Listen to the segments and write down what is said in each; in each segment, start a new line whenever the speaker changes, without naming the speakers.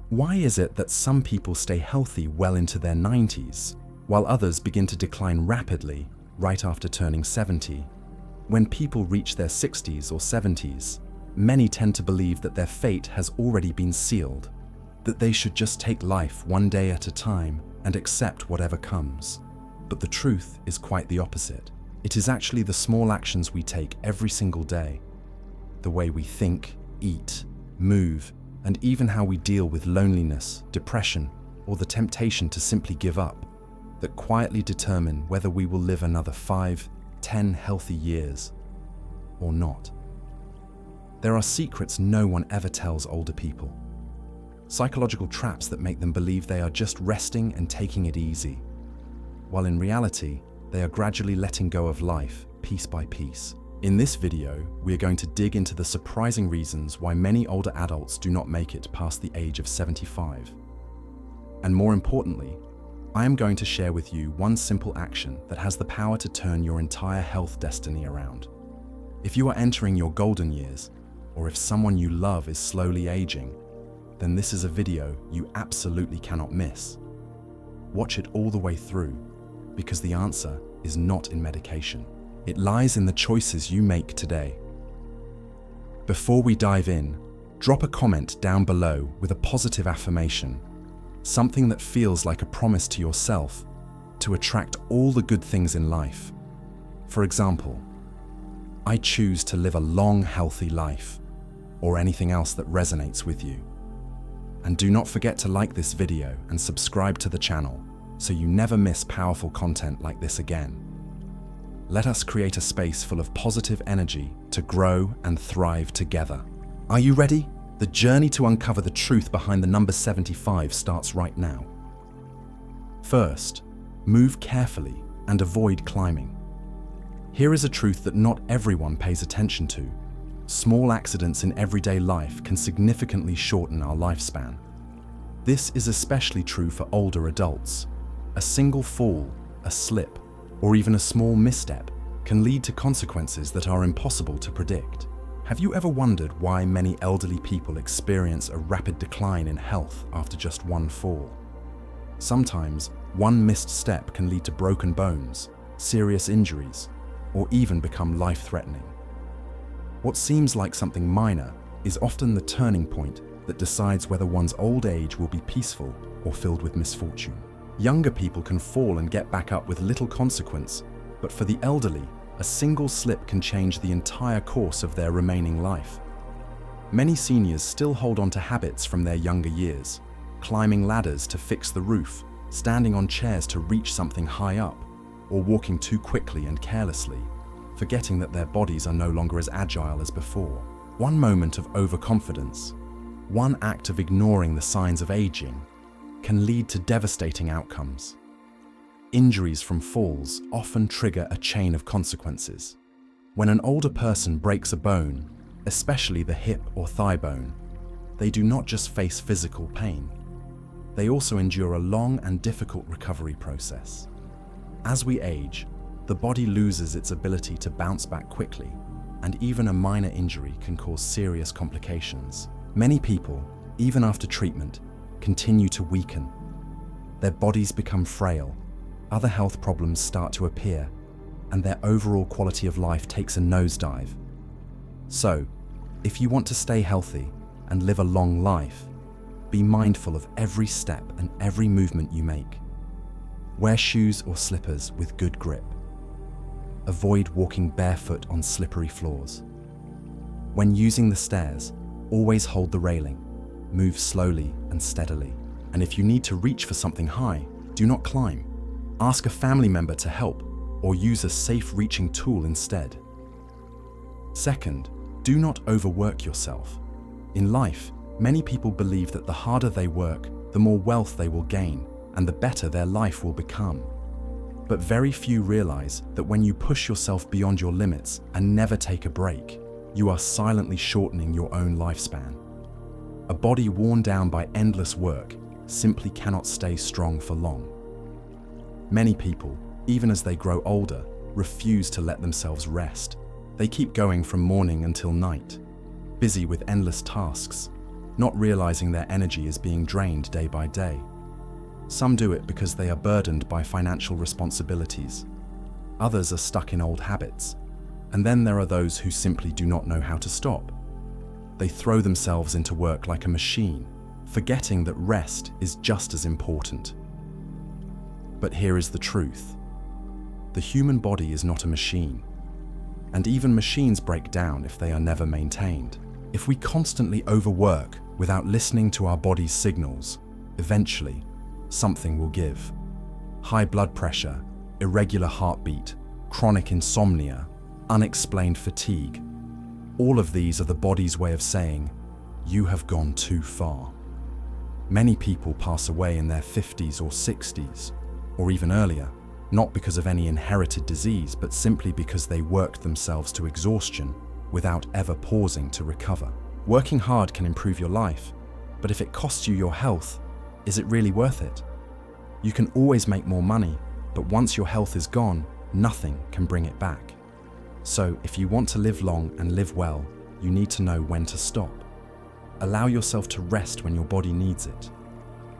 Why is it that some people stay healthy well into their 90s, while others begin to decline rapidly right after turning 70? When people reach their 60s or 70s, many tend to believe that their fate has already been sealed, that they should just take life one day at a time and accept whatever comes. But the truth is quite the opposite. It is actually the small actions we take every single day, the way we think, eat, move, and even how we deal with loneliness, depression, or the temptation to simply give up, that quietly determine whether we will live another 5, 10 healthy years or not. There are secrets no one ever tells older people. Psychological traps that make them believe they are just resting and taking it easy, while in reality, they are gradually letting go of life piece by piece. In this video, we are going to dig into the surprising reasons why many older adults do not make it past the age of 75. And more importantly, I am going to share with you one simple action that has the power to turn your entire health destiny around. If you are entering your golden years, or if someone you love is slowly aging, then this is a video you absolutely cannot miss. Watch it all the way through, because the answer is not in medication. It lies in the choices you make today. Before we dive in, drop a comment down below with a positive affirmation, something that feels like a promise to yourself to attract all the good things in life. For example, I choose to live a long, healthy life, or anything else that resonates with you. And do not forget to like this video and subscribe to the channel so you never miss powerful content like this again. Let us create a space full of positive energy to grow and thrive together. Are you ready? The journey to uncover the truth behind the number 75 starts right now. First, move carefully and avoid climbing. Here is a truth that not everyone pays attention to. Small accidents in everyday life can significantly shorten our lifespan. This is especially true for older adults. A single fall, a slip, or even a small misstep can lead to consequences that are impossible to predict. Have you ever wondered why many elderly people experience a rapid decline in health after just one fall? Sometimes, one missed step can lead to broken bones, serious injuries, or even become life-threatening. What seems like something minor is often the turning point that decides whether one's old age will be peaceful or filled with misfortune. Younger people can fall and get back up with little consequence, but for the elderly, a single slip can change the entire course of their remaining life. Many seniors still hold on to habits from their younger years, climbing ladders to fix the roof, standing on chairs to reach something high up, or walking too quickly and carelessly, forgetting that their bodies are no longer as agile as before. One moment of overconfidence, one act of ignoring the signs of aging, can lead to devastating outcomes. Injuries from falls often trigger a chain of consequences. When an older person breaks a bone, especially the hip or thigh bone, they do not just face physical pain. They also endure a long and difficult recovery process. As we age, the body loses its ability to bounce back quickly, and even a minor injury can cause serious complications. Many people, even after treatment, continue to weaken. Their bodies become frail, other health problems start to appear, and their overall quality of life takes a nosedive. So, if you want to stay healthy and live a long life, be mindful of every step and every movement you make. Wear shoes or slippers with good grip. Avoid walking barefoot on slippery floors. When using the stairs, always hold the railing. Move slowly and steadily. And if you need to reach for something high, do not climb. Ask a family member to help or use a safe reaching tool instead. Second, do not overwork yourself. In life, many people believe that the harder they work, the more wealth they will gain and the better their life will become. But very few realize that when you push yourself beyond your limits and never take a break, you are silently shortening your own lifespan. A body worn down by endless work simply cannot stay strong for long. Many people, even as they grow older, refuse to let themselves rest. They keep going from morning until night, busy with endless tasks, not realizing their energy is being drained day by day. Some do it because they are burdened by financial responsibilities. Others are stuck in old habits. And then there are those who simply do not know how to stop. They throw themselves into work like a machine, forgetting that rest is just as important. But here is the truth. The human body is not a machine. And even machines break down if they are never maintained. If we constantly overwork without listening to our body's signals, eventually, something will give. High blood pressure, irregular heartbeat, chronic insomnia, unexplained fatigue. All of these are the body's way of saying, you have gone too far. Many people pass away in their 50s or 60s, or even earlier, not because of any inherited disease, but simply because they worked themselves to exhaustion without ever pausing to recover. Working hard can improve your life, but if it costs you your health, is it really worth it? You can always make more money, but once your health is gone, nothing can bring it back. So if you want to live long and live well, you need to know when to stop. Allow yourself to rest when your body needs it.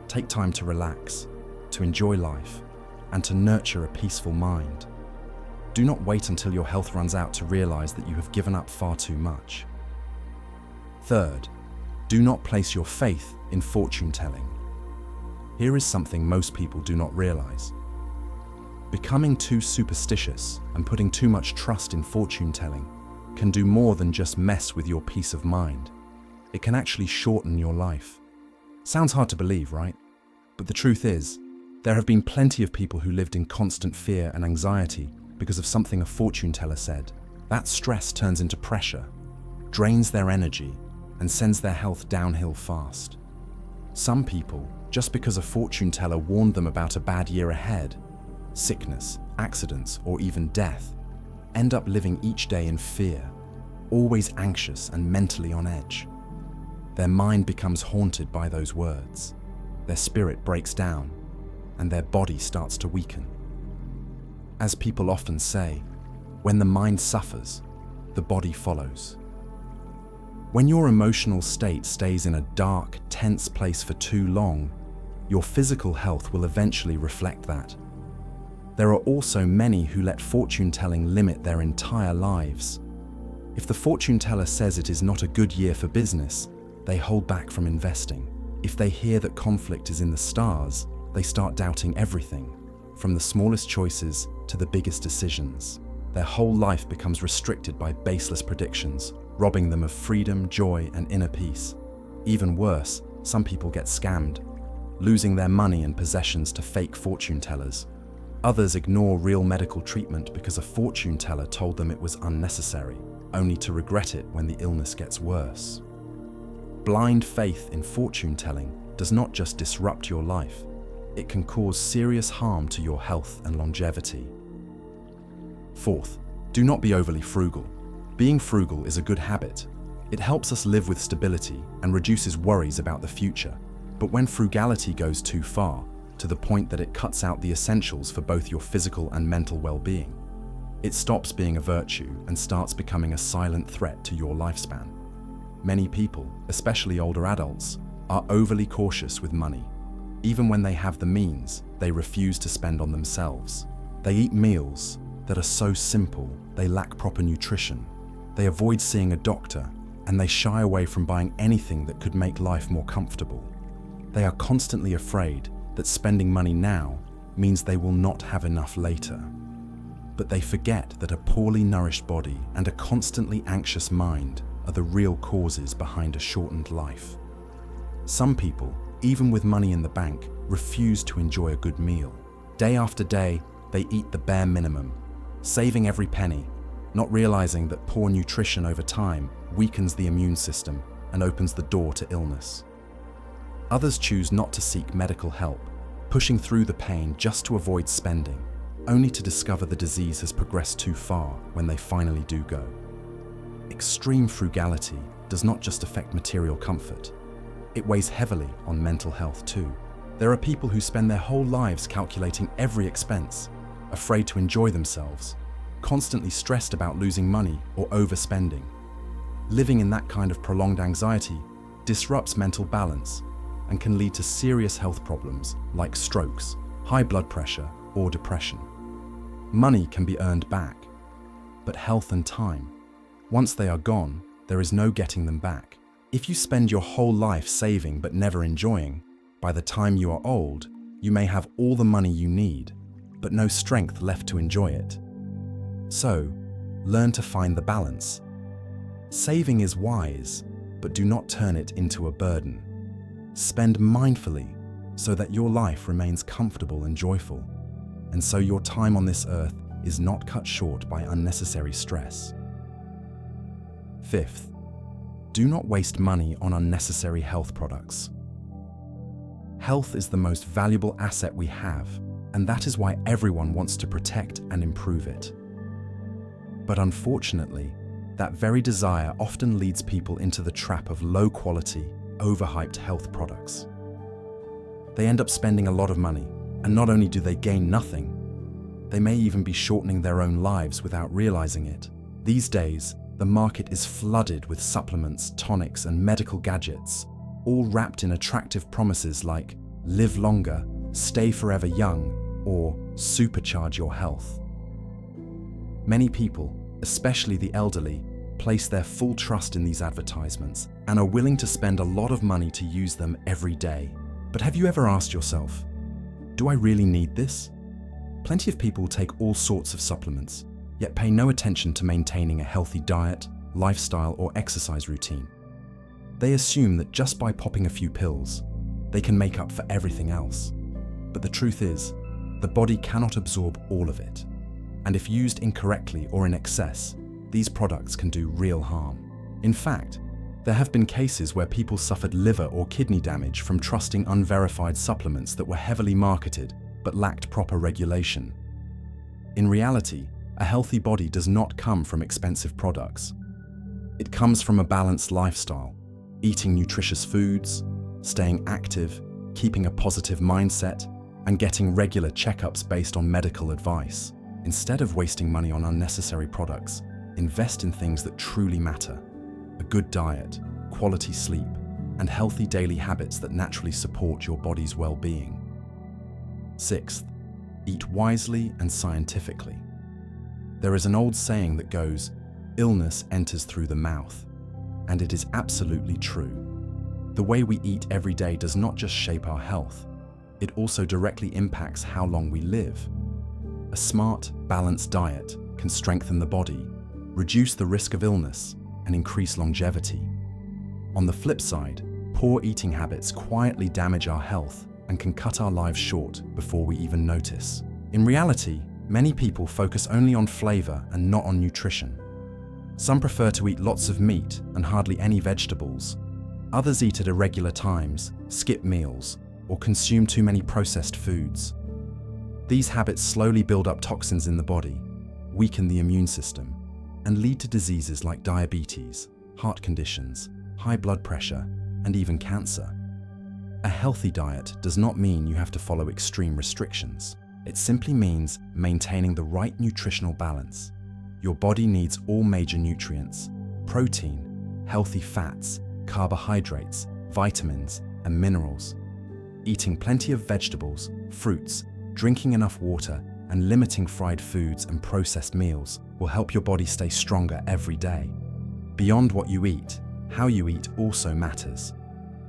Take time to relax, to enjoy life, and to nurture a peaceful mind. Do not wait until your health runs out to realize that you have given up far too much. Third, do not place your faith in fortune telling. Here is something most people do not realize. Becoming too superstitious and putting too much trust in fortune telling can do more than just mess with your peace of mind. It can actually shorten your life. Sounds hard to believe, right? But the truth is, there have been plenty of people who lived in constant fear and anxiety because of something a fortune teller said. That stress turns into pressure, drains their energy, and sends their health downhill fast. Some people, just because a fortune teller warned them about a bad year ahead, sickness, accidents, or even death, end up living each day in fear, always anxious and mentally on edge. Their mind becomes haunted by those words. Their spirit breaks down, and their body starts to weaken. As people often say, when the mind suffers, the body follows. When your emotional state stays in a dark, tense place for too long, your physical health will eventually reflect that. There are also many who let fortune telling limit their entire lives. If the fortune teller says it is not a good year for business, they hold back from investing. If they hear that conflict is in the stars, they start doubting everything, from the smallest choices to the biggest decisions. Their whole life becomes restricted by baseless predictions, robbing them of freedom, joy, and inner peace. Even worse, some people get scammed, losing their money and possessions to fake fortune tellers. Others ignore real medical treatment because a fortune teller told them it was unnecessary, only to regret it when the illness gets worse. Blind faith in fortune telling does not just disrupt your life, it can cause serious harm to your health and longevity. Fourth, do not be overly frugal. Being frugal is a good habit. It helps us live with stability and reduces worries about the future. But when frugality goes too far, to the point that it cuts out the essentials for both your physical and mental well-being, it stops being a virtue and starts becoming a silent threat to your lifespan. Many people, especially older adults, are overly cautious with money. Even when they have the means, they refuse to spend on themselves. They eat meals that are so simple they lack proper nutrition. They avoid seeing a doctor, and they shy away from buying anything that could make life more comfortable. They are constantly afraid that spending money now means they will not have enough later. But they forget that a poorly nourished body and a constantly anxious mind are the real causes behind a shortened life. Some people, even with money in the bank, refuse to enjoy a good meal. Day after day, they eat the bare minimum, saving every penny, not realizing that poor nutrition over time weakens the immune system and opens the door to illness. Others choose not to seek medical help, pushing through the pain just to avoid spending, only to discover the disease has progressed too far when they finally do go. Extreme frugality does not just affect material comfort. It weighs heavily on mental health too. There are people who spend their whole lives calculating every expense, afraid to enjoy themselves, constantly stressed about losing money or overspending. Living in that kind of prolonged anxiety disrupts mental balance, and can lead to serious health problems like strokes, high blood pressure, or depression. Money can be earned back, but health and time, once they are gone, there is no getting them back. If you spend your whole life saving but never enjoying, by the time you are old, you may have all the money you need, but no strength left to enjoy it. So, learn to find the balance. Saving is wise, but do not turn it into a burden. Spend mindfully so that your life remains comfortable and joyful, and so your time on this earth is not cut short by unnecessary stress. Fifth, do not waste money on unnecessary health products. Health is the most valuable asset we have, and that is why everyone wants to protect and improve it. But unfortunately, that very desire often leads people into the trap of low-quality, overhyped health products. They end up spending a lot of money, and not only do they gain nothing, they may even be shortening their own lives without realizing it. These days, the market is flooded with supplements, tonics, and medical gadgets, all wrapped in attractive promises like live longer, stay forever young, or supercharge your health. Many people, especially the elderly, place their full trust in these advertisements and are willing to spend a lot of money to use them every day. But have you ever asked yourself, do I really need this? Plenty of people take all sorts of supplements, yet pay no attention to maintaining a healthy diet, lifestyle, or exercise routine. They assume that just by popping a few pills, they can make up for everything else. But the truth is, the body cannot absorb all of it. And if used incorrectly or in excess, these products can do real harm. In fact, there have been cases where people suffered liver or kidney damage from trusting unverified supplements that were heavily marketed but lacked proper regulation. In reality, a healthy body does not come from expensive products. It comes from a balanced lifestyle, eating nutritious foods, staying active, keeping a positive mindset, and getting regular checkups based on medical advice. Instead of wasting money on unnecessary products, invest in things that truly matter: a good diet, quality sleep, and healthy daily habits that naturally support your body's well-being. Sixth, eat wisely and scientifically. There is an old saying that goes, "Illness enters through the mouth," and it is absolutely true. The way we eat every day does not just shape our health, it also directly impacts how long we live. A smart, balanced diet can strengthen the body, reduce the risk of illness, and increase longevity. On the flip side, poor eating habits quietly damage our health and can cut our lives short before we even notice. In reality, many people focus only on flavor and not on nutrition. Some prefer to eat lots of meat and hardly any vegetables. Others eat at irregular times, skip meals, or consume too many processed foods. These habits slowly build up toxins in the body, weaken the immune system, and lead to diseases like diabetes, heart conditions, high blood pressure, and even cancer. A healthy diet does not mean you have to follow extreme restrictions. It simply means maintaining the right nutritional balance. Your body needs all major nutrients: protein, healthy fats, carbohydrates, vitamins, and minerals. Eating plenty of vegetables, fruits, drinking enough water, and limiting fried foods and processed meals will help your body stay stronger every day. Beyond what you eat, how you eat also matters.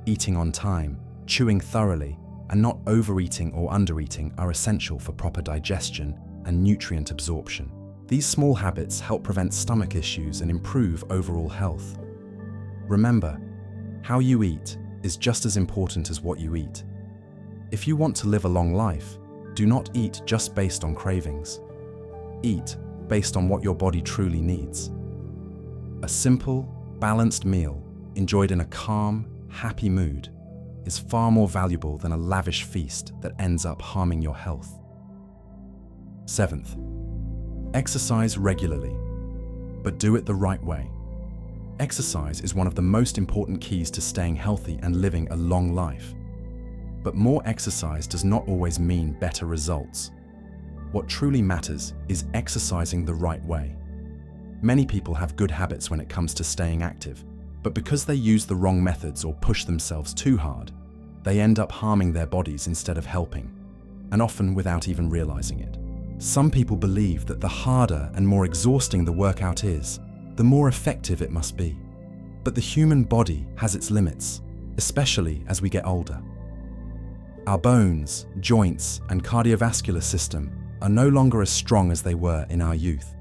Eating on time, chewing thoroughly, and not overeating or undereating are essential for proper digestion and nutrient absorption. These small habits help prevent stomach issues and improve overall health. Remember, how you eat is just as important as what you eat. If you want to live a long life, do not eat just based on cravings. Eat based on what your body truly needs. A simple, balanced meal, enjoyed in a calm, happy mood, is far more valuable than a lavish feast that ends up harming your health. Seventh, exercise regularly, but do it the right way. Exercise is one of the most important keys to staying healthy and living a long life. But more exercise does not always mean better results. What truly matters is exercising the right way. Many people have good habits when it comes to staying active, But because they use the wrong methods or push themselves too hard, they end up harming their bodies instead of helping, and often without even realizing it. Some people believe that the harder and more exhausting the workout is, the more effective it must be. But the human body has its limits, especially as we get older. Our bones, joints, and cardiovascular system are no longer as strong as they were in our youth.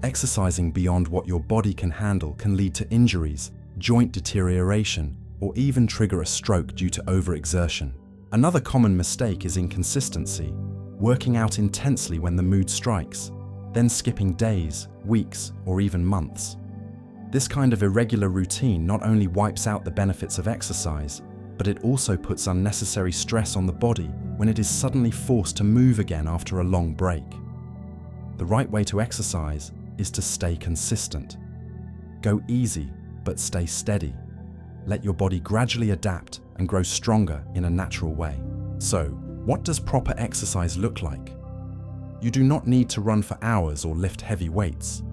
Exercising beyond what your body can handle can lead to injuries, joint deterioration, or even trigger a stroke due to overexertion. Another common mistake is inconsistency, working out intensely when the mood strikes, then skipping days, weeks, or even months. This kind of irregular routine not only wipes out the benefits of exercise, but it also puts unnecessary stress on the body when it is suddenly forced to move again after a long break. The right way to exercise is to stay consistent. Go easy, but stay steady. Let your body gradually adapt and grow stronger in a natural way. So, what does proper exercise look like? You do not need to run for hours or lift heavy weights.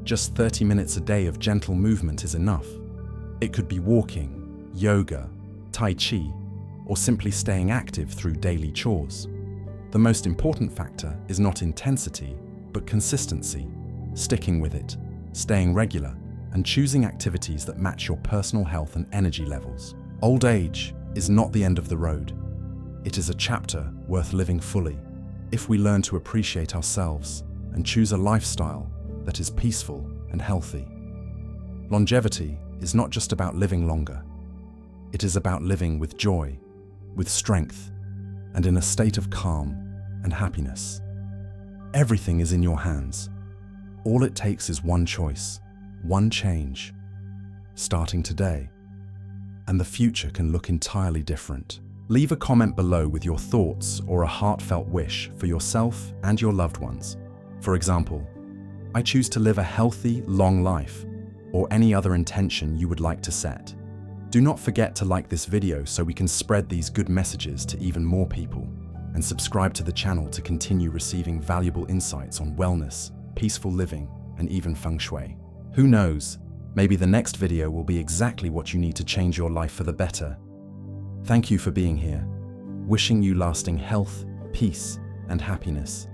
Just 30 minutes a day of gentle movement is enough. It could be walking, yoga, Tai Chi, or simply staying active through daily chores. The most important factor is not intensity, but consistency, sticking with it, staying regular, and choosing activities that match your personal health and energy levels. Old age is not the end of the road. It is a chapter worth living fully, if we learn to appreciate ourselves and choose a lifestyle that is peaceful and healthy. Longevity is not just about living longer. It is about living with joy, with strength, and in a state of calm and happiness. Everything is in your hands. All it takes is one choice, one change, starting today, and the future can look entirely different. Leave a comment below with your thoughts or a heartfelt wish for yourself and your loved ones. For example, I choose to live a healthy, long life, or any other intention you would like to set. Do not forget to like this video so we can spread these good messages to even more people, and subscribe to the channel to continue receiving valuable insights on wellness, peaceful living, and even feng shui. Who knows, maybe the next video will be exactly what you need to change your life for the better. Thank you for being here. Wishing you lasting health, peace, and happiness.